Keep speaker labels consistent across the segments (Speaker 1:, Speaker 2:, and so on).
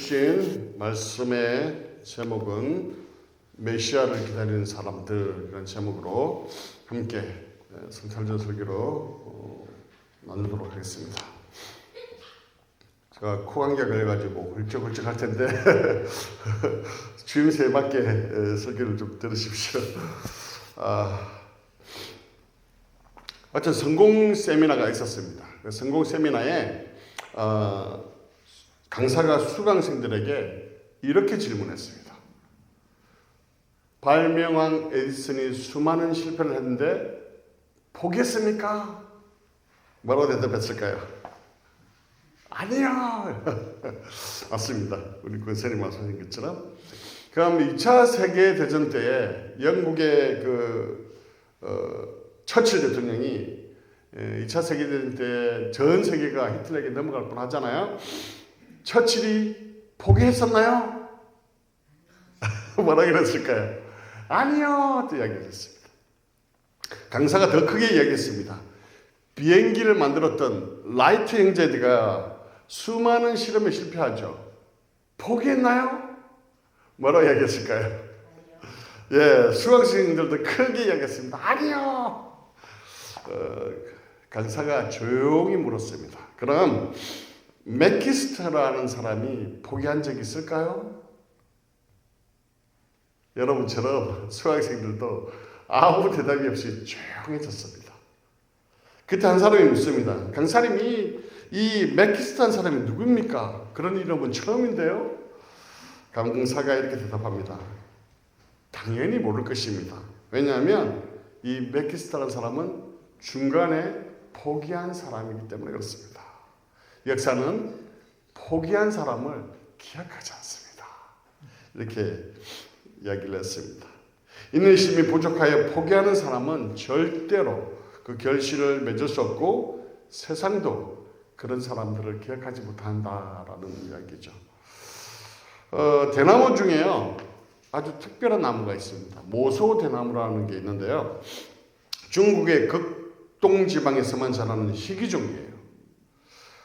Speaker 1: 주신 말씀의 제목은 메시아를 기다리는 사람들이라는 제목으로 함께 성찰전 설교로 나누도록 하겠습니다. 제가 코감기가 걸려가지고 훌쩍훌쩍 할 텐데 주임새에 맞게 설교를 좀 들으십시오. 하여튼 성공 세미나가 있었습니다. 그 성공 세미나에 강사가 수강생들에게 이렇게 질문했습니다. 발명왕 에디슨이 수많은 실패를 했는데 포기했습니까? 뭐라고 대답했을까요? 아니요. 맞습니다. 우리 권선생님 말씀하신 것처럼. 그럼 2차 세계대전 때에 영국의 처칠 대통령이 2차 세계대전 때 전 세계가 히틀러에게 넘어갈 뻔하잖아요. 처칠이 포기했었나요? 뭐라고 그랬을까요? 아니요. 또 이야기했습니다. 강사가 더 크게 이야기했습니다. 비행기를 만들었던 라이트 형제가 수많은 실험에 실패하죠. 포기했나요? 뭐라고 이야기했을까요? 예, 수강생들도 크게 이야기했습니다. 아니요. 강사가 조용히 물었습니다. 그럼 맥키스터라는 사람이 포기한 적이 있을까요? 여러분처럼 수강생들도 아무 대답이 없이 조용해졌습니다. 그때 한 사람이 묻습니다. 강사님이 이 맥키스터한 사람이 누굽니까? 그런 이름은 처음인데요. 강사가 이렇게 대답합니다. 당연히 모를 것입니다. 왜냐하면 이 맥키스터라는 사람은 중간에 포기한 사람이기 때문에 그렇습니다. 역사는 포기한 사람을 기억하지 않습니다. 이렇게 이야기를 했습니다. 인내심이 부족하여 포기하는 사람은 절대로 그 결실을 맺을 수 없고 세상도 그런 사람들을 기억하지 못한다라는 이야기죠. 대나무 중에요 아주 특별한 나무가 있습니다. 모소 대나무라는 게 있는데요. 중국의 극동 지방에서만 자라는 희귀종이에요.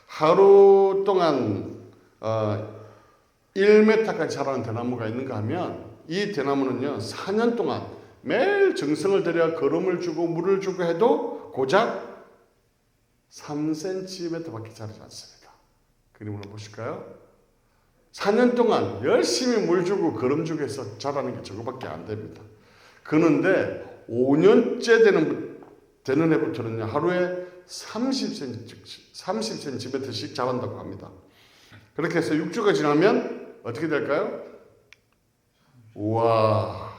Speaker 1: 하루 동안 1m까지 자라는 대나무가 있는가 하면 이 대나무는요 4년 동안 매일 정성을 들여 거름을 주고 물을 주고 해도 고작 3cm밖에 자라지 않습니다. 그림을 보실까요? 4년 동안 열심히 물 주고 거름 주고 해서 자라는 게 저거밖에 안 됩니다. 그런데 5년째 되는 해부터는요 하루에 30cm씩 자란다고 합니다. 그렇게 해서 6주가 지나면 어떻게 될까요? 우와,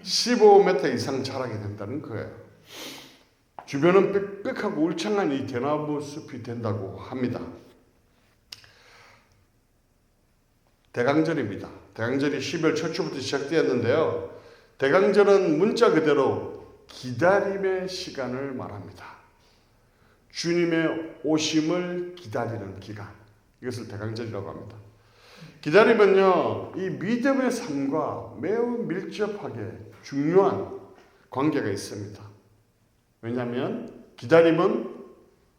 Speaker 1: 15m 이상 자라게 된다는 거예요. 주변은 빽빽하고 울창한 이 대나무 숲이 된다고 합니다. 대강절입니다. 대강절이 12월 첫 주부터 시작되었는데요. 대강절은 문자 그대로 기다림의 시간을 말합니다. 주님의 오심을 기다리는 기간. 이것을 대강절이라고 합니다. 기다림은요, 이 믿음의 삶과 매우 밀접하게 중요한 관계가 있습니다. 왜냐하면 기다림은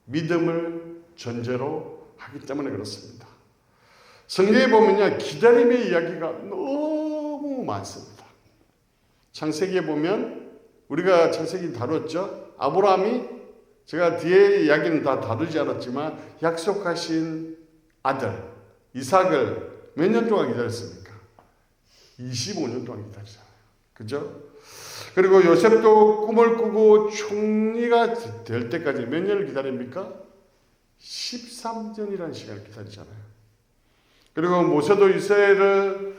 Speaker 1: 믿음을 전제로 하기 때문에 그렇습니다. 성경에 보면요, 기다림의 이야기가 너무 많습니다. 창세기에 보면 우리가 창세기 다뤘죠. 아브라함이 제가 뒤에 이야기는 다 다루지 않았지만 약속하신 아들 이삭을 몇 년 동안 기다렸습니까? 25년 동안 기다리잖아요. 그죠? 그리고 요셉도 꿈을 꾸고 총리가 될 때까지 몇 년을 기다립니까? 13년이라는 시간을 기다리잖아요. 그리고 모세도 이스라엘을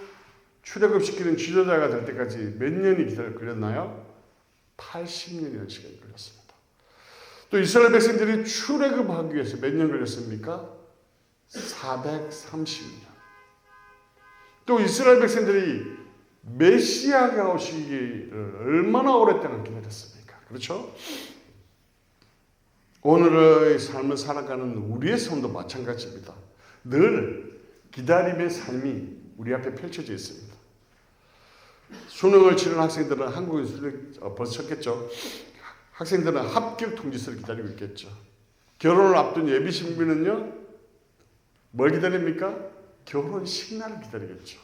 Speaker 1: 출애굽시키는 지도자가 될 때까지 몇 년이 걸렸나요? 80년이라는 시간이 걸렸습니다. 또 이스라엘 백성들이 출애굽하기 위해서 몇 년 걸렸습니까? 430년. 또 이스라엘 백성들이 메시아가 오시기를 얼마나 오랫동안 기다렸습니까? 그렇죠? 오늘의 삶을 살아가는 우리의 삶도 마찬가지입니다. 늘 기다림의 삶이 우리 앞에 펼쳐져 있습니다. 수능을 치른 학생들은 한국에 벌써 쳤겠죠. 학생들은 합격 통지서를 기다리고 있겠죠. 결혼을 앞둔 예비 신부는요, 뭘 기다립니까? 결혼식 날을 기다리겠죠.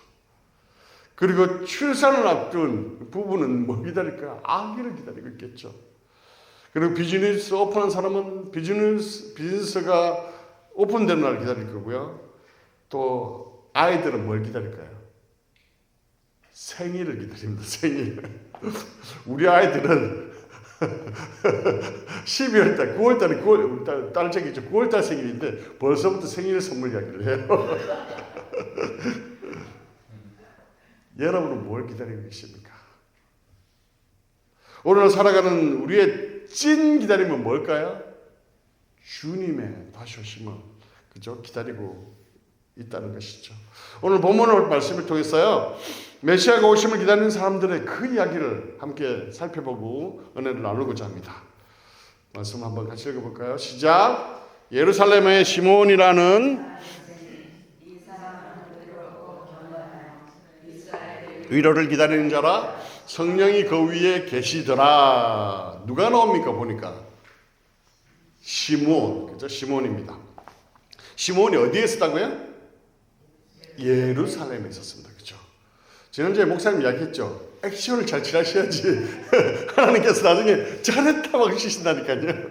Speaker 1: 그리고 출산을 앞둔 부부는 뭐 기다릴까요? 아기를 기다리고 있겠죠. 그리고 비즈니스 오픈한 사람은 비즈니스가 오픈되는 날을 기다릴 거고요. 또 아이들은 뭘 기다릴까요? 생일을 기다립니다. 생일. 우리 아이들은 12월달, 9월달에 딸짝이죠. 9월달 생일인데 벌써부터 생일 선물 이야기를 해요. 여러분은 뭘 기다리고 계십니까? 오늘 살아가는 우리의 찐 기다림은 뭘까요? 주님의 다시 오심을 그죠? 기다리고 있다는 것이죠. 오늘 본문 말씀을 통해서요, 메시아가 오심을 기다리는 사람들의 그 이야기를 함께 살펴보고 은혜를 나누고자 합니다. 말씀 한번 같이 읽어볼까요? 시작. 예루살렘의 시몬이라는 위로를 기다리는 자라 성령이 그 위에 계시더라. 누가 나옵니까? 보니까 시몬, 그죠? 시몬입니다. 시몬이 어디에 있었다고요? 예루살렘에 있었습니다. 그죠? 지난주에 목사님 이야기했죠. 액션을 잘 취하셔야지 하나님께서 나중에 잘했다 막 하신다니까요.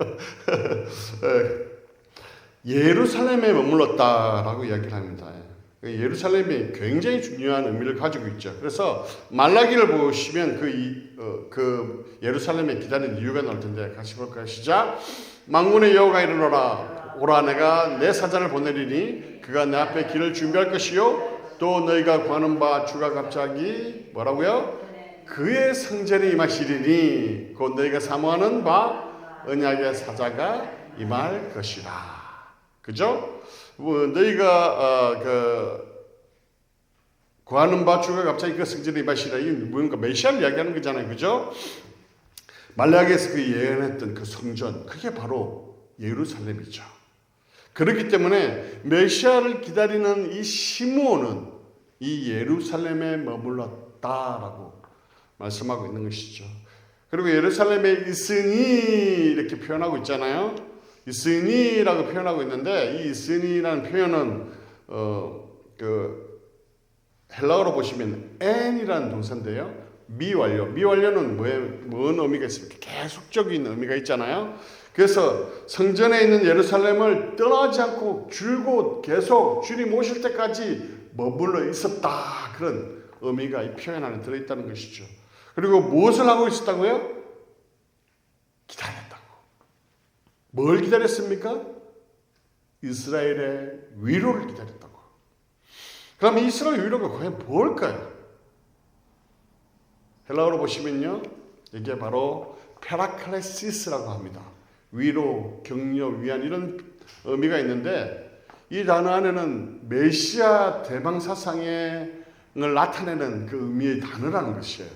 Speaker 1: 예루살렘에 머물렀다라고 이야기를 합니다. 예루살렘이 굉장히 중요한 의미를 가지고 있죠. 그래서 말라기를 보시면 그 예루살렘에 기다리는 이유가 나올 텐데 같이 볼까요? 시작. 만군의 여호와가 이르노라. 오라, 내가 내 사자를 보내리니 그가 내 앞에 길을 준비할 것이요 또 너희가 구하는 바 주가 갑자기 뭐라고요? 그의 성전에 임하시리니 곧 너희가 사모하는 바 언약의 사자가 임할 것이라. 그죠? 너희가 구하는 바 주가 갑자기 그 성전에 임하시라. 이게 뭔가 메시아를 이야기하는 거잖아요. 그죠? 말라기에서 그 예언했던 그 성전, 그게 바로 예루살렘이죠. 그렇기 때문에 메시아를 기다리는 이 시므온은 이 예루살렘에 머물렀다라고 말씀하고 있는 것이죠. 그리고 예루살렘에 있으니 이렇게 표현하고 있잖아요. 있으니라고 표현하고 있는데 이 있으니라는 표현은 헬라어로 보시면 n이라는 동사인데요. 미완료는 뭔 의미가 있습니까? 계속적인 의미가 있잖아요. 그래서 성전에 있는 예루살렘을 떠나지 않고 줄곧 계속 주님 오실 때까지 머물러 있었다. 그런 의미가 이 표현 안에 들어있다는 것이죠. 그리고 무엇을 하고 있었다고요? 기다렸다고. 뭘 기다렸습니까? 이스라엘의 위로를 기다렸다고. 그럼 이스라엘 위로가 과연 뭘까요? 헬라어로 보시면요, 이게 바로 페라클레시스라고 합니다. 위로, 격려, 위안 이런 의미가 있는데 이 단어 안에는 메시아 대방사상을 나타내는 그 의미의 단어라는 것이에요.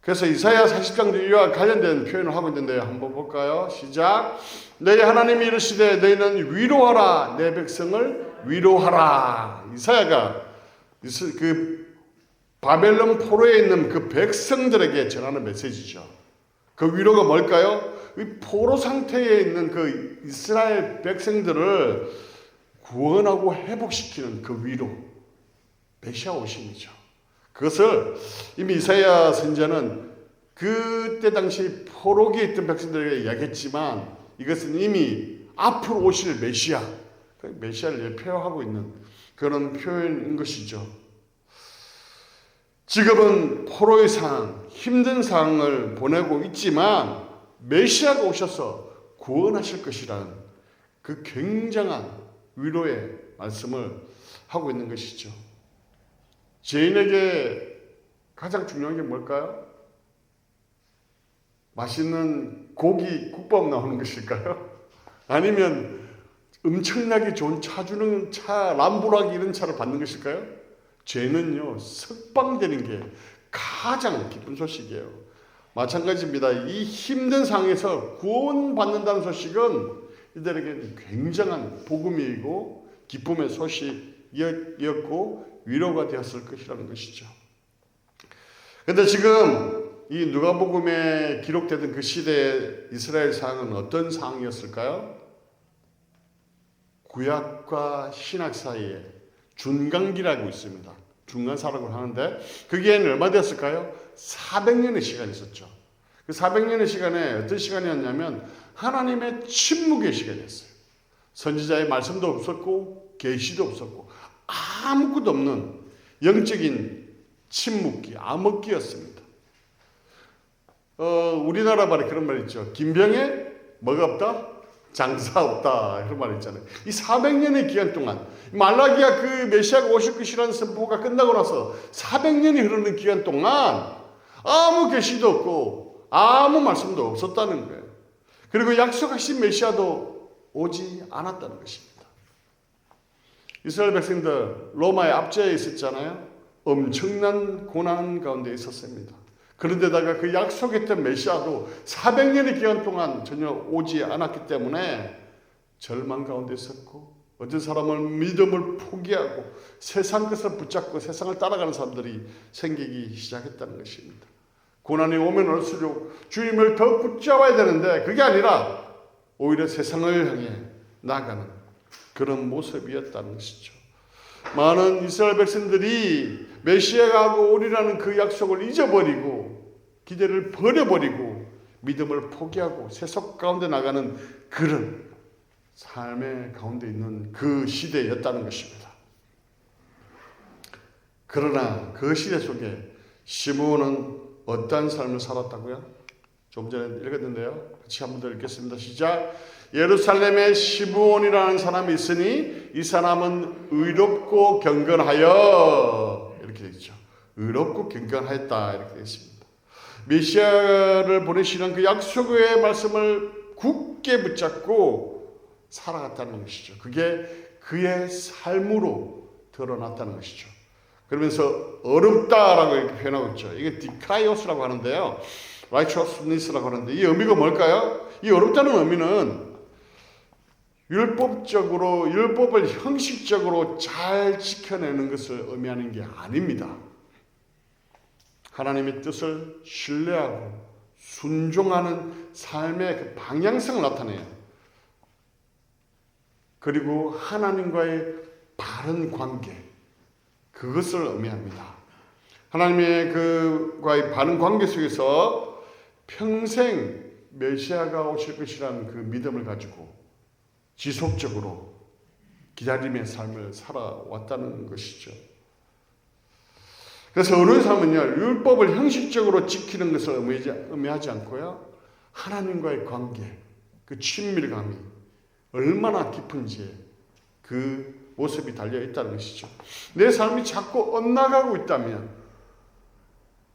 Speaker 1: 그래서 이사야 40장 이와 관련된 표현을 하고 있는데 한번 볼까요? 시작. 너희 하나님이 이르시되 너희는 위로하라, 내 백성을 위로하라. 이사야가 그 바벨론 포로에 있는 그 백성들에게 전하는 메시지죠. 그 위로가 뭘까요? 이 포로 상태에 있는 그 이스라엘 백성들을 구원하고 회복시키는 그 위로, 메시아 오심이죠. 그것을 이미 이사야 선지자는 그때 당시 포로기에 있던 백성들에게 이야기했지만 이것은 이미 앞으로 오실 메시아, 메시아를 예표하고 있는 그런 표현인 것이죠. 지금은 포로의 상황, 힘든 상황을 보내고 있지만 메시아가 오셔서 구원하실 것이라는 그 굉장한 위로의 말씀을 하고 있는 것이죠. 죄인에게 가장 중요한 게 뭘까요? 맛있는 고기, 국밥 나오는 것일까요? 아니면 엄청나게 좋은 차 주는 차, 람보르기니 이런 차를 받는 것일까요? 죄는요, 석방되는 게 가장 기쁜 소식이에요. 마찬가지입니다. 이 힘든 상황에서 구원받는다는 소식은 이들에게는 굉장한 복음이고 기쁨의 소식이었고 위로가 되었을 것이라는 것이죠. 그런데 지금 이 누가복음에 기록되던 그 시대의 이스라엘 상황은 어떤 상황이었을까요? 구약과 신약 사이에 중간기라고 있습니다. 중간사라고 하는데 그게는 얼마 됐을까요? 400년의 시간이 있었죠. 그 400년의 시간에 어떤 시간이었냐면 하나님의 침묵의 시간이었어요. 선지자의 말씀도 없었고 계시도 없었고 아무것도 없는 영적인 침묵기, 암흑기였습니다. 우리나라 말에 그런 말 있죠. 김병에 뭐가 없다? 장사 없다. 그런 말 있잖아요. 이 400년의 기간 동안 말라기야 그 메시아가 오실 것이라는 선포가 끝나고 나서 400년이 흐르는 기간 동안 아무 계시도 없고 아무 말씀도 없었다는 거예요. 그리고 약속하신 메시아도 오지 않았다는 것입니다. 이스라엘 백성들 로마의 압제에 있었잖아요. 엄청난 고난 가운데 있었습니다. 그런데다가 그 약속했던 메시아도 400년의 기간 동안 전혀 오지 않았기 때문에 절망 가운데 있었고 어떤 사람은 믿음을 포기하고 세상 것을 붙잡고 세상을 따라가는 사람들이 생기기 시작했다는 것입니다. 고난이 오면 올수록 주님을 더 붙잡아야 되는데 그게 아니라 오히려 세상을 향해 나가는 그런 모습이었다는 것이죠. 많은 이스라엘 백성들이 메시아가 오리라는 그 약속을 잊어버리고 기대를 버려버리고 믿음을 포기하고 세속 가운데 나가는 그런 삶의 가운데 있는 그 시대였다는 것입니다. 그러나 그 시대 속에 시므온은 어떠한 삶을 살았다고요? 좀 전에 읽었는데요. 같이 한번 더 읽겠습니다. 시작. 예루살렘에 시므온이라는 사람이 있으니 이 사람은 의롭고 경건하여 이렇게 되어 있죠. 의롭고 경건하였다 이렇게 되어 있습니다. 메시아를 보내시는 그 약속의 말씀을 굳게 붙잡고 살아갔다는 것이죠. 그게 그의 삶으로 드러났다는 것이죠. 그러면서 어렵다라고 이렇게 표현하고 있죠. 이게 디카이오스라고 하는데요. righteousness라고 하는데 이 의미가 뭘까요? 이 어렵다는 의미는 율법을 형식적으로 잘 지켜내는 것을 의미하는 게 아닙니다. 하나님의 뜻을 신뢰하고 순종하는 삶의 그 방향성을 나타내요. 그리고 하나님과의 바른 관계, 그것을 의미합니다. 하나님의 그와의 바른 관계 속에서 평생 메시아가 오실 것이라는 그 믿음을 가지고 지속적으로 기다림의 삶을 살아왔다는 것이죠. 그래서 어려운 삶은요, 율법을 형식적으로 지키는 것을 의미하지 않고요, 하나님과의 관계, 그 친밀감이 얼마나 깊은지 그 모습이 달려있다는 것이죠. 내 삶이 자꾸 엇나가고 있다면,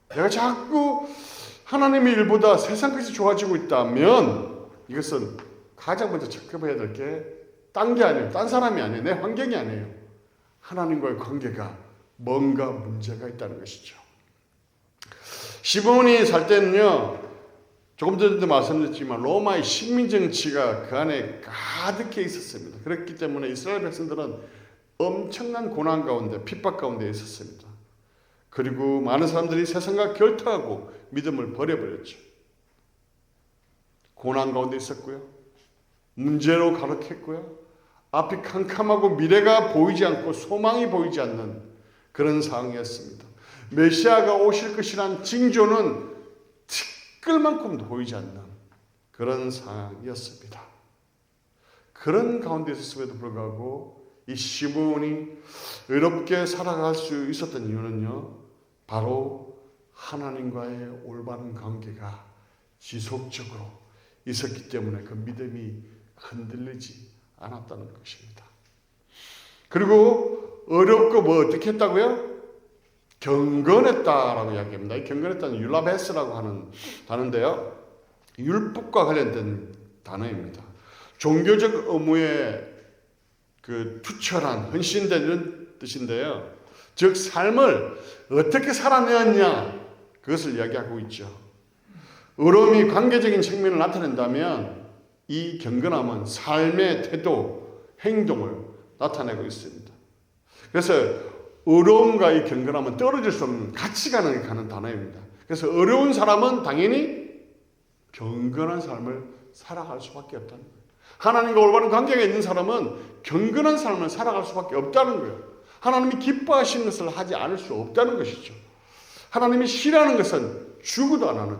Speaker 1: 내가 자꾸 하나님의 일보다 세상 것이 좋아지고 있다면 이것은 가장 먼저 체크해야 될 게 딴 게 아니에요. 딴 사람이 아니에요. 내 환경이 아니에요. 하나님과의 관계가 뭔가 문제가 있다는 것이죠. 시므온이 살 때는요, 조금 전에도 말씀드렸지만 로마의 식민정치가 그 안에 가득해 있었습니다. 그렇기 때문에 이스라엘 백성들은 엄청난 고난 가운데 핍박 가운데 있었습니다. 그리고 많은 사람들이 세상과 결탁하고 믿음을 버려버렸죠. 고난 가운데 있었고요. 문제로 가득했고요. 앞이 캄캄하고 미래가 보이지 않고 소망이 보이지 않는 그런 상황이었습니다. 메시아가 오실 것이란 징조는 티끌만큼도 보이지 않는 그런 상황이었습니다. 그런 가운데 있었음에도 불구하고 이 시므온이 의롭게 살아갈 수 있었던 이유는요, 바로 하나님과의 올바른 관계가 지속적으로 있었기 때문에 그 믿음이 흔들리지 않았다는 것입니다. 그리고 어렵고 뭐 어떻게 했다고요? 경건했다라고 이야기합니다. 이 경건했다는 율라베스라고 하는 단어인데요, 율법과 관련된 단어입니다. 종교적 의무에 그 투철한 헌신되는 뜻인데요, 즉 삶을 어떻게 살아내었냐 그것을 이야기하고 있죠. 의로움이 관계적인 측면을 나타낸다면 이 경건함은 삶의 태도, 행동을 나타내고 있습니다. 그래서 어려움과 이 경건함은 떨어질 수 없는 같이 가는 단어입니다. 그래서 어려운 사람은 당연히 경건한 삶을 살아갈 수밖에 없다는 거예요. 하나님과 올바른 관계가 있는 사람은 경건한 삶을 살아갈 수밖에 없다는 거예요. 하나님이 기뻐하시는 것을 하지 않을 수 없다는 것이죠. 하나님이 싫어하는 것은 죽어도 안 하는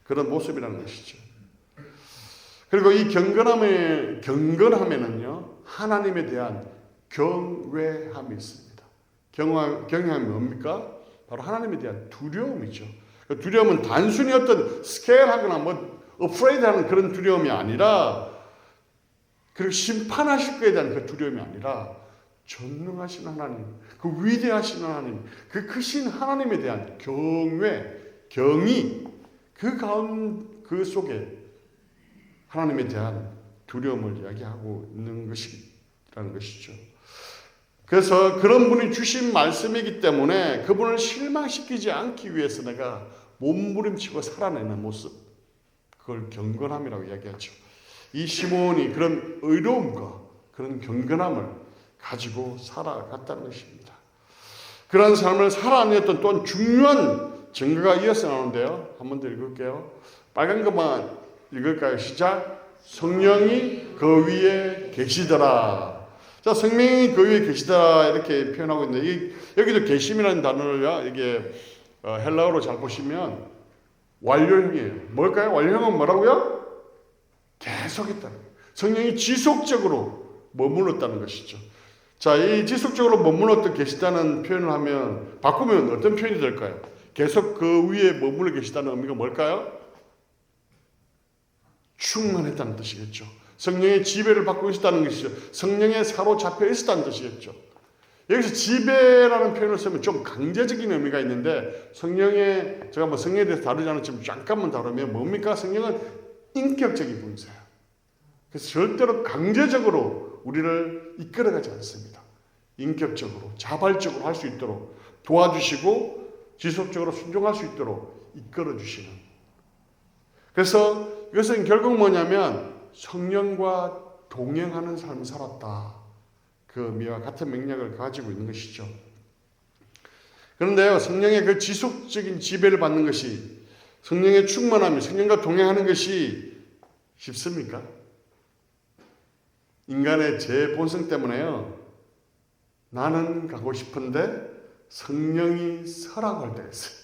Speaker 1: 그런 모습이라는 것이죠. 그리고 이 경건함에는요, 하나님에 대한 경외함이 있습니다. 경외함이 뭡니까? 바로 하나님에 대한 두려움이죠. 두려움은 단순히 어떤 스케일하거나 afraid 하는 그런 두려움이 아니라, 그리고 심판하실 거에 대한 그 두려움이 아니라, 전능하신 하나님, 그 위대하신 하나님, 그 크신 하나님에 대한 경의, 그 속에 하나님에 대한 두려움을 이야기하고 있는 것이라는 것이죠. 그래서 그런 분이 주신 말씀이기 때문에 그분을 실망시키지 않기 위해서 내가 몸부림치고 살아내는 모습, 그걸 경건함이라고 이야기하죠. 이 시몬이 그런 의로움과 그런 경건함을 가지고 살아갔다는 것입니다. 그런 삶을 살아냈던 또 중요한 증거가 이어서 나오는데요. 한 번 더 읽을게요. 빨간 것만 읽을까요? 시작. 성령이 그 위에 계시더라. 자, 성령이 그 위에 계시더라 이렇게 표현하고 있는데, 여기도 계심이라는 단어를 이게 헬라어로 잘 보시면 완료형이에요. 뭘까요? 완료형은 뭐라고요? 계속했다는 거예요. 성령이 지속적으로 머물렀다는 것이죠. 자, 이 지속적으로 머물렀다 계시다는 표현을 하면, 바꾸면 어떤 표현이 될까요? 계속 그 위에 머물러 계시다는 의미가 뭘까요? 충만했다는 뜻이겠죠. 성령의 지배를 받고 있었다는 것이죠. 성령에 사로잡혀 있었다는 뜻이겠죠. 여기서 지배라는 표현을 쓰면 좀 강제적인 의미가 있는데, 제가 성령에 대해서 다루지 않았지만 잠깐만 다루면 뭡니까? 성령은 인격적인 분이세요. 그래서 절대로 강제적으로 우리를 이끌어가지 않습니다. 인격적으로, 자발적으로 할 수 있도록 도와주시고 지속적으로 순종할 수 있도록 이끌어주시는. 그래서 이것은 결국 뭐냐면 성령과 동행하는 삶을 살았다. 그 의미와 같은 맥락을 가지고 있는 것이죠. 그런데요, 성령의 그 지속적인 지배를 받는 것이, 성령의 충만함이, 성령과 동행하는 것이 쉽습니까? 인간의 제 본성 때문에요, 나는 가고 싶은데 성령이 서라고 할 때가 있어요.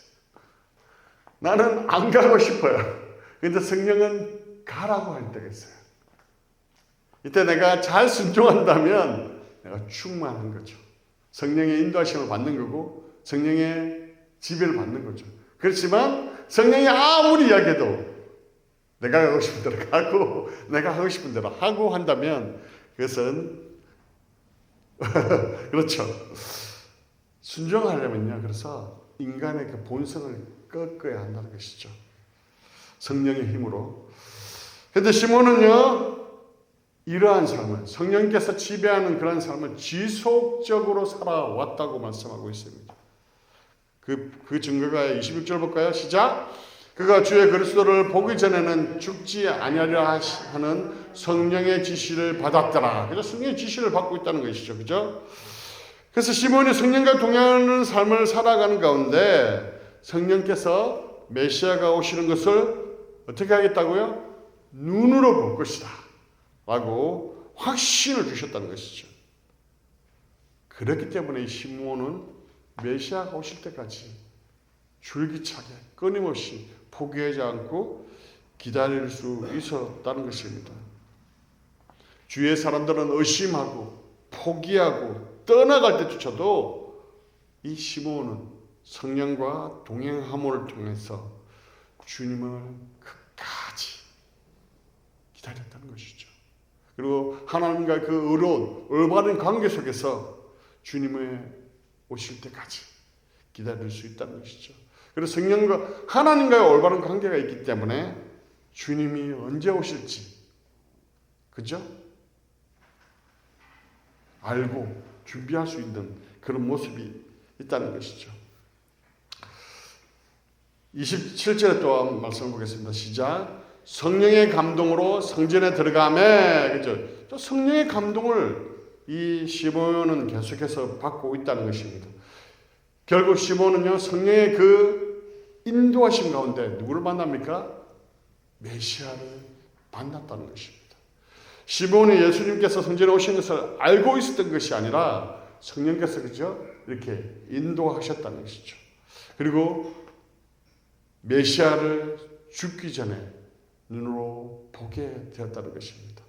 Speaker 1: 나는 안 가고 싶어요. 근데 성령은 가라고 할 때가 있어요. 이때 내가 잘 순종한다면 내가 충만한 거죠. 성령의 인도하심을 받는 거고 성령의 지배를 받는 거죠. 그렇지만 성령이 아무리 이야기해도 내가 가고 싶은 대로 가고 내가 하고 싶은 대로 하고 한다면 그것은 그렇죠. 순종하려면요, 그래서 인간의 그 본성을 꺾어야 한다는 것이죠. 성령의 힘으로. 그런데 시몬은요, 이러한 삶을, 성령께서 지배하는 그런 삶을 지속적으로 살아왔다고 말씀하고 있습니다. 그 증거가 21절 볼까요? 시작. 그가 주의 그리스도를 보기 전에는 죽지 아니하려 하는 성령의 지시를 받았더라. 그래서 성령의 지시를 받고 있다는 것이죠. 그죠? 그래서 시몬이 성령과 동행하는 삶을 살아가는 가운데 성령께서 메시아가 오시는 것을 어떻게 하겠다고요? 눈으로 볼 것이다 라고 확신을 주셨다는 것이죠. 그렇기 때문에 이 시몬은 메시아가 오실 때까지 줄기차게 끊임없이 포기하지 않고 기다릴 수 있었다는 것입니다. 주위의 사람들은 의심하고 포기하고 떠나갈 때조차도 이 시몬은 성령과 동행함을 통해서 주님을 끝까지 기다렸다는 것이죠. 그리고 하나님과 그 의로운 올바른 관계 속에서 주님의 오실 때까지 기다릴 수 있다는 것이죠. 그리고 성령과 하나님과의 올바른 관계가 있기 때문에 주님이 언제 오실지, 그죠? 알고 준비할 수 있는 그런 모습이 있다는 것이죠. 27절에 또 말씀을 보겠습니다. 시작. 성령의 감동으로 성전에 들어가매, 그죠? 또 성령의 감동을 이 시몬은 계속해서 받고 있다는 것입니다. 결국 시몬은요, 성령의 그 인도하심 가운데 누구를 만납니까? 메시아를 만났다는 것입니다. 시몬이 예수님께서 성전에 오신 것을 알고 있었던 것이 아니라 성령께서 그죠? 이렇게 인도하셨다는 것이죠. 그리고 메시아를 죽기 전에 눈으로 보게 되었다는 것입니다.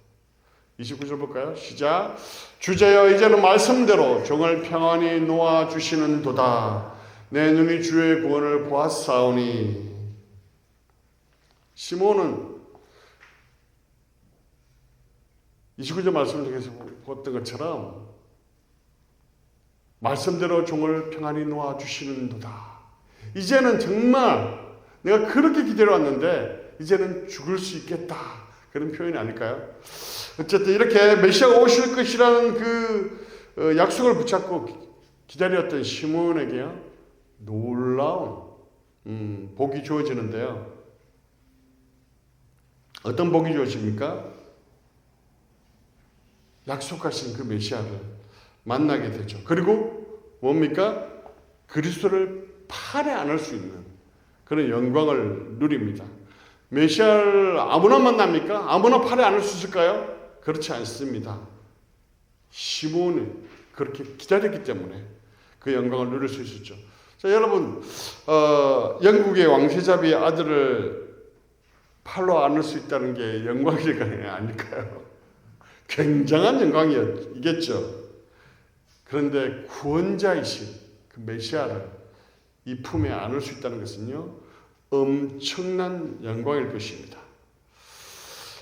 Speaker 1: 29절 볼까요? 시작. 주제여 이제는 말씀대로 종을 평안히 놓아주시는 도다. 내 눈이 주의 구원을 보았사오니. 시몬은 29절 말씀을 통해서 보았던 것처럼 말씀대로 종을 평안히 놓아주시는 도다. 이제는 정말 내가 그렇게 기다려왔는데 이제는 죽을 수 있겠다. 그런 표현이 아닐까요? 어쨌든 이렇게 메시아가 오실 것이라는 그 약속을 붙잡고 기다렸던 시몬에게요, 놀라운 복이 주어지는데요. 어떤 복이 주어집니까? 약속하신 그 메시아를 만나게 되죠. 그리고 뭡니까? 그리스도를 팔에 안을 수 있는 그런 영광을 누립니다. 메시아를 아무나 만납니까? 아무나 팔에 안을 수 있을까요? 그렇지 않습니다. 시몬이 그렇게 기다렸기 때문에 그 영광을 누릴 수 있었죠. 자, 여러분, 영국의 왕세자비의 아들을 팔로 안을 수 있다는 게 영광일까요? 아닐까요? 굉장한 영광이겠죠. 그런데 구원자이신 그 메시아를 이 품에 안을 수 있다는 것은요, 엄청난 영광일 것입니다.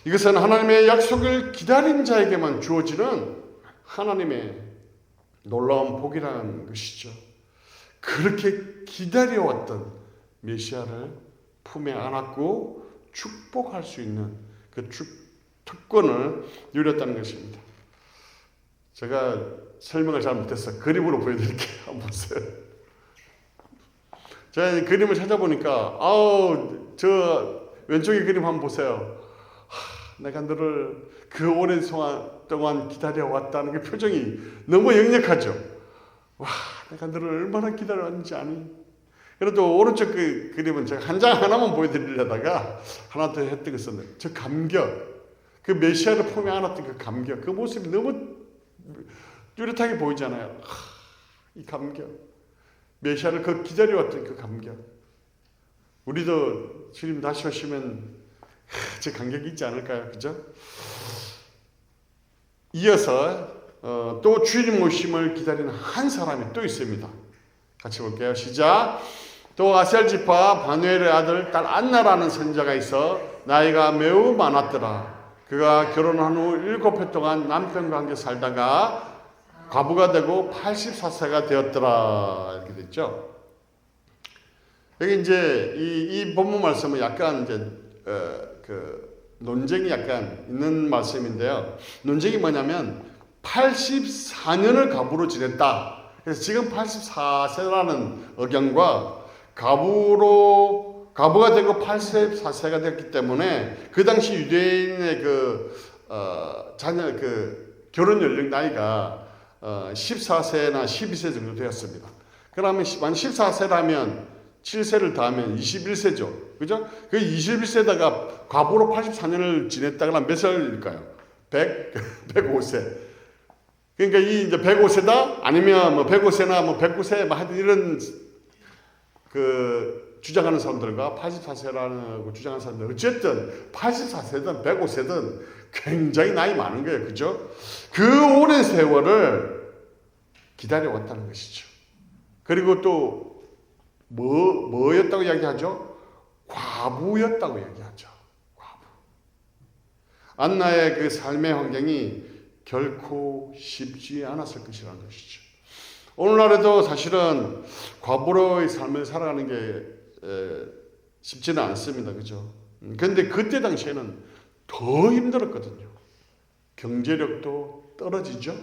Speaker 1: 이것은 하나님의 약속을 기다린 자에게만 주어지는 하나님의 놀라운 복이라는 것이죠. 그렇게 기다려왔던 메시아를 품에 안았고 축복할 수 있는 그 특권을 누렸다는 것입니다. 제가 설명을 잘 못해서 그림으로 보여드릴게요. 한번 보세요. 제가 이 그림을 찾아보니까 저 왼쪽의 그림 한번 보세요. 내가 너를 그 오랜 동안 기다려왔다는 그 표정이 너무 역력하죠. 와, 내가 너를 얼마나 기다려왔는지 아니? 그래도 오른쪽 그 그림은 제가 한 장 하나만 보여드리려다가 하나 더 했던 것은 저 감격, 그 메시아를 품에 안았던 그 감격, 그 모습이 너무 뚜렷하게 보이잖아요. 이 감격, 메시아를 그 기다려왔던 그 감격. 우리도 주님 다시 오시면 저 감격이 있지 않을까요? 그죠? 이어서 또 주님 오심을 기다리는 한 사람이 또 있습니다. 같이 볼게요. 시작. 또 아셀 지파 바누엘의 아들 딸 안나라는 선자가 있어 나이가 매우 많았더라. 그가 결혼한 후 7해 동안 남편과 함께 살다가 과부가 되고 84세가 되었더라. 이렇게 됐죠. 여기 이제 이 본문 말씀은 약간 이제 그 논쟁이 약간 있는 말씀인데요. 논쟁이 뭐냐면 84년을 과부로 지냈다. 그래서 지금 84세라는 의견과 과부가 되고 84세가 됐기 때문에 그 당시 유대인의 자녀 결혼 연령 나이가 14세나 12세 정도 되었습니다. 그러면 만 14세라면 7세를 더하면 21세죠. 그죠? 그 21세다가 과부로 84년을 지냈다 그러면 몇 살일까요? 105세. 그러니까 이 이제 105세다 아니면 뭐 105세나 뭐 109세 뭐 하여튼 이런 그 주장하는 사람들과 84세라는 주장하는 사람들 어쨌든 84세든 105세든 굉장히 나이 많은 거예요. 그죠? 그 오랜 세월을 기다려왔다는 것이죠. 그리고 또 뭐였다고 이야기하죠? 과부였다고 얘기하죠. 과부. 안나의 그 삶의 환경이 결코 쉽지 않았을 것이라는 것이죠. 오늘날에도 사실은 과부로의 삶을 살아가는 게 쉽지는 않습니다. 그죠? 근데 그때 당시에는 더 힘들었거든요. 경제력도 떨어지죠.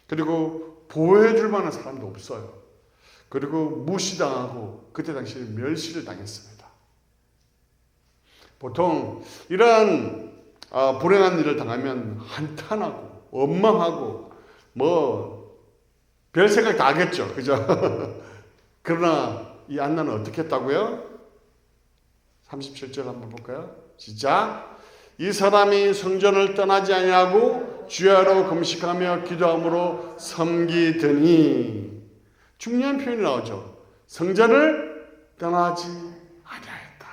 Speaker 1: 그리고 보호해줄 만한 사람도 없어요. 그리고 무시당하고 그때 당시에 멸시를 당했습니다. 보통 이러한 불행한 일을 당하면 한탄하고 원망하고 별 생각 다 하겠죠. 그죠? 그러나 이 안나는 어떻게 했다고요? 37절 한번 볼까요? 시작. 이 사람이 성전을 떠나지 아니하고 주야로 금식하며 기도함으로 섬기더니 중요한 표현이 나오죠. 성전을 떠나지 아니하였다.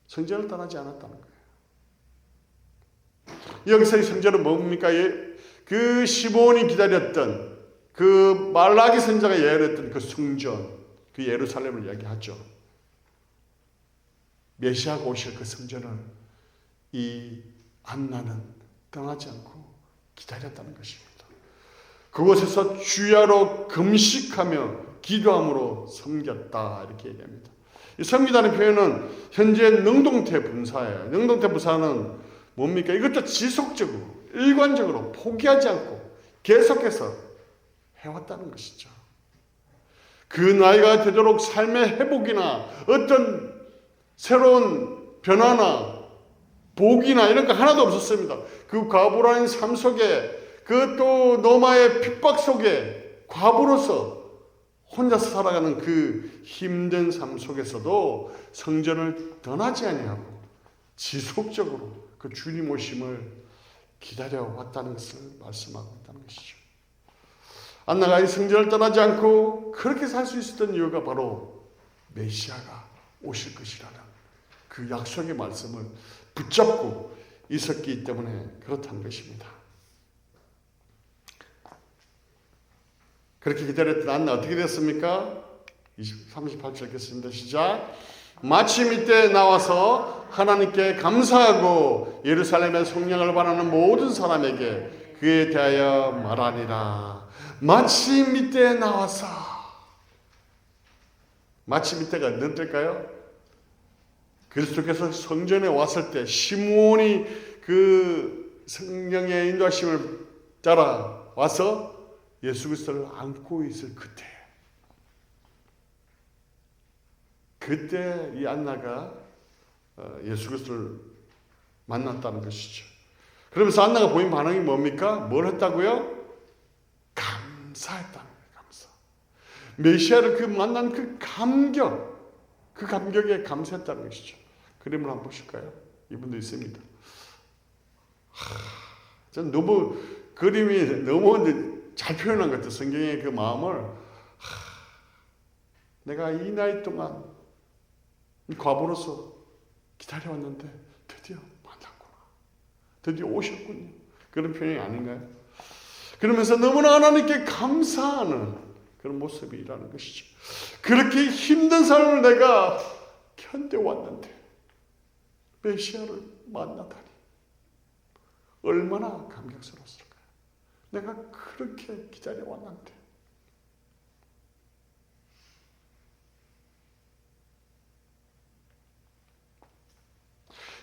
Speaker 1: 성전을 떠나지 않았다는 거예요. 여기서 이 성전은 뭡니까? 그 시므온이 기다렸던 그 말라기 선지자가 예언했던 그 성전, 그 예루살렘을 이야기하죠. 메시아가 오실 그 성전을 이 안나는 떠나지 않고 기다렸다는 것입니다. 그곳에서 주야로 금식하며 기도함으로 섬겼다 이렇게 얘기합니다. 이 섬기다는 표현은 현재 능동태 분사예요. 능동태 분사는 뭡니까? 이것도 지속적으로 일관적으로 포기하지 않고 계속해서 해왔다는 것이죠. 그 나이가 되도록 삶의 회복이나 어떤 새로운 변화나 복이나 이런 거 하나도 없었습니다. 그 과부라는 삶 속에 그 또 노마의 핍박 속에 과부로서 혼자서 살아가는 그 힘든 삶 속에서도 성전을 떠나지 아니하고 지속적으로 그 주님 오심을 기다려왔다는 것을 말씀하고 있다는 것이죠. 안나가 이 성전을 떠나지 않고 그렇게 살 수 있었던 이유가 바로 메시아가 오실 것이라는 그 약속의 말씀을 붙잡고 있었기 때문에 그렇다는 것입니다. 그렇게 기다렸던 안나 어떻게 됐습니까? 38절 읽겠습니다. 시작. 마침 이때 나와서 하나님께 감사하고 예루살렘의 성령을 바라는 모든 사람에게 그에 대하여 말하니라. 마침 이때 나와서. 마침 이때가 어떤 때일까요? 그리스도께서 성전에 왔을 때 시므온이 그 성령의 인도하심을 따라 와서 예수 그리스도를 안고 있을 그때 이 안나가 예수 그리스도를 만났다는 것이죠. 그러면서 안나가 보인 반응이 뭡니까? 뭘 했다고요? 감사했다는 거예요. 감사. 메시아를 그 만난 그 감격에 감사했다는 것이죠. 그림을 한번 보실까요? 이분도 있습니다. 전 너무 그림이 너무 잘 표현한 것 같아요. 성경의 그 마음을 내가 이 나이 동안 과부로서 기다려왔는데 드디어 만났구나. 드디어 오셨군요. 그런 표현이 아닌가요? 그러면서 너무나 하나님께 감사하는 그런 모습이라는 것이죠. 그렇게 힘든 삶을 내가 견뎌왔는데 메시아를 만나다니 얼마나 감격스러웠을까요? 내가 그렇게 기다려왔는데.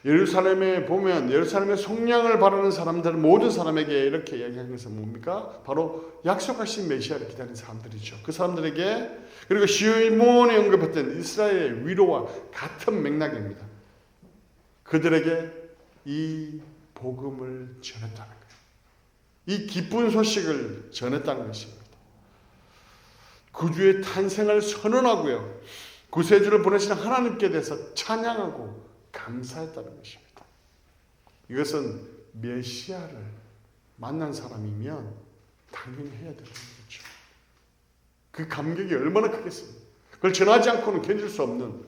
Speaker 1: 예루살렘에 보면 예루살렘의 속량을 바라는 사람들 모든 사람에게 이렇게 이야기하는 것은 뭡니까? 바로 약속하신 메시아를 기다리는 사람들이죠. 그 사람들에게 그리고 시므온이 언급했던 이스라엘의 위로와 같은 맥락입니다. 그들에게 이 복음을 전했다는 거예요. 이 기쁜 소식을 전했다는 것입니다. 구주의 탄생을 선언하고요. 구세주를 보내신 하나님께 대해서 찬양하고 감사했다는 것입니다. 이것은 메시아를 만난 사람이면 당연히 해야 되는 거죠. 그 감격이 얼마나 크겠습니까? 그걸 전하지 않고는 견딜 수 없는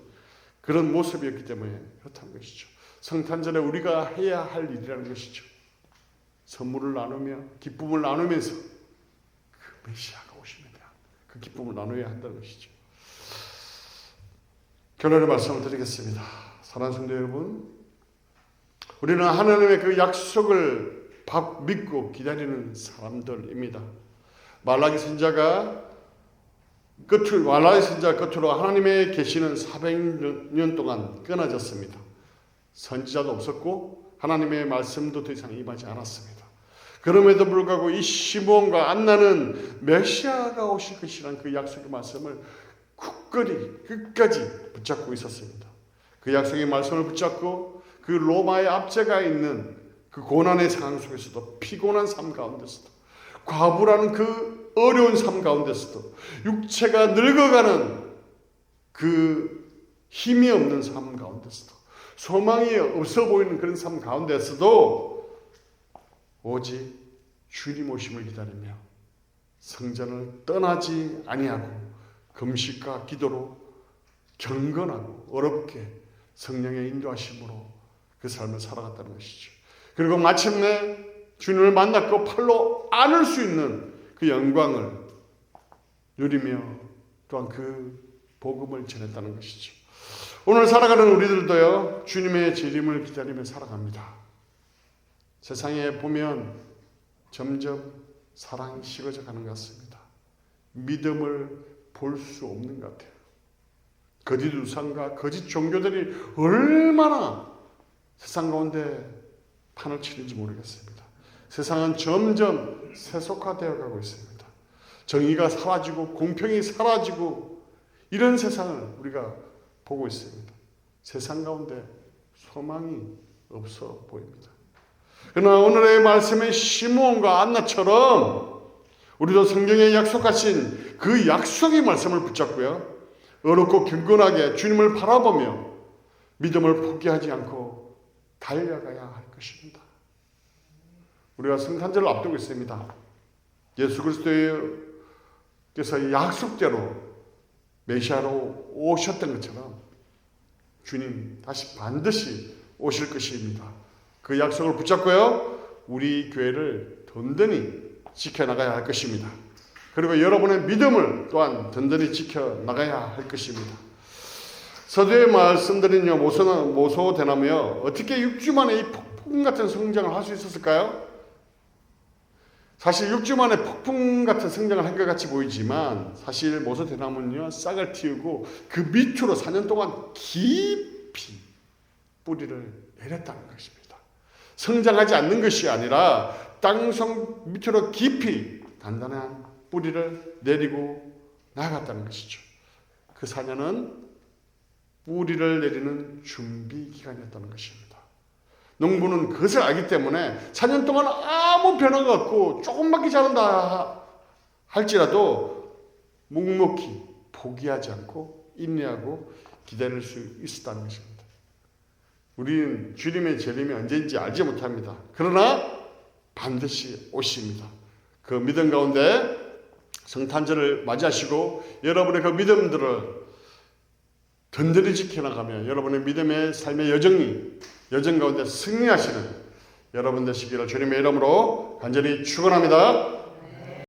Speaker 1: 그런 모습이었기 때문에 그렇다는 것이죠. 성탄절에 우리가 해야 할 일이라는 것이죠. 선물을 나누며 기쁨을 나누면서 그 메시아가 오시면 그 기쁨을 나눠야 한다는 것이죠. 결론의 말씀을 드리겠습니다. 사랑하는 성도 여러분, 우리는 하나님의 그 약속을 믿고 기다리는 사람들입니다. 말라기 선지자가 끝으로 하나님의 계시는 400년 동안 끊어졌습니다. 선지자도 없었고 하나님의 말씀도 더 이상 임하지 않았습니다. 그럼에도 불구하고 이 시므온과 안나는 메시아가 오실 것이라는 그 약속의 말씀을 굳건히 끝까지 붙잡고 있었습니다. 그 약속의 말씀을 붙잡고 그 로마의 압제가 있는 그 고난의 상황 속에서도 피곤한 삶 가운데서도 과부라는 그 어려운 삶 가운데서도 육체가 늙어가는 그 힘이 없는 삶 가운데서도 소망이 없어 보이는 그런 삶 가운데서도 오직 주님 오심을 기다리며 성전을 떠나지 아니하고 금식과 기도로 경건하고 어렵게 성령의 인도하심으로 그 삶을 살아갔다는 것이죠. 그리고 마침내 주님을 만났고 팔로 안을 수 있는 그 영광을 누리며 또한 그 복음을 전했다는 것이죠. 오늘 살아가는 우리들도요, 주님의 재림을 기다리며 살아갑니다. 세상에 보면 점점 사랑이 식어져 가는 것 같습니다. 믿음을 볼 수 없는 것 같아요. 거짓 우상과 거짓 종교들이 얼마나 세상 가운데 판을 치는지 모르겠습니다. 세상은 점점 세속화되어 가고 있습니다. 정의가 사라지고 공평이 사라지고 이런 세상을 우리가 보고 있습니다. 세상 가운데 소망이 없어 보입니다. 그러나 오늘의 말씀의 시므온과 안나처럼 우리도 성경에 약속하신 그 약속의 말씀을 붙잡고요, 어렵고 경건하게 주님을 바라보며 믿음을 포기하지 않고 달려가야 할 것입니다. 우리가 성탄절을 앞두고 있습니다. 예수 그리스도께서 약속대로 메시아로 오셨던 것처럼 주님 다시 반드시 오실 것입니다. 그 약속을 붙잡고요, 우리 교회를 든든히 지켜나가야 할 것입니다. 그리고 여러분의 믿음을 또한 든든히 지켜나가야 할 것입니다. 서두에 말씀드린 모소대나무요, 어떻게 6주 만에 이 폭풍 같은 성장을 할 수 있었을까요? 사실 6주 만에 폭풍 같은 성장을 한 것 같이 보이지만 사실 모소대나무는요, 싹을 틔우고 그 밑으로 4년 동안 깊이 뿌리를 내렸다는 것입니다. 성장하지 않는 것이 아니라 땅속 밑으로 깊이 단단한 뿌리를 내리고 나갔다는 것이죠. 그 4년은 뿌리를 내리는 준비 기간이었다는 것입니다. 농부는 그것을 알기 때문에 4년 동안 아무 변화가 없고 조금밖에 자란다 할지라도 묵묵히 포기하지 않고 인내하고 기다릴 수 있었다는 것입니다. 우리는 주님의 재림이 언제인지 알지 못합니다. 그러나 반드시 오십니다. 그 믿음 가운데 성탄절을 맞이하시고 여러분의 그 믿음들을 든든히 지켜나가며 여러분의 믿음의 삶의 여정 가운데 승리하시는 여러분 되시기를 주님의 이름으로 간절히 축원합니다.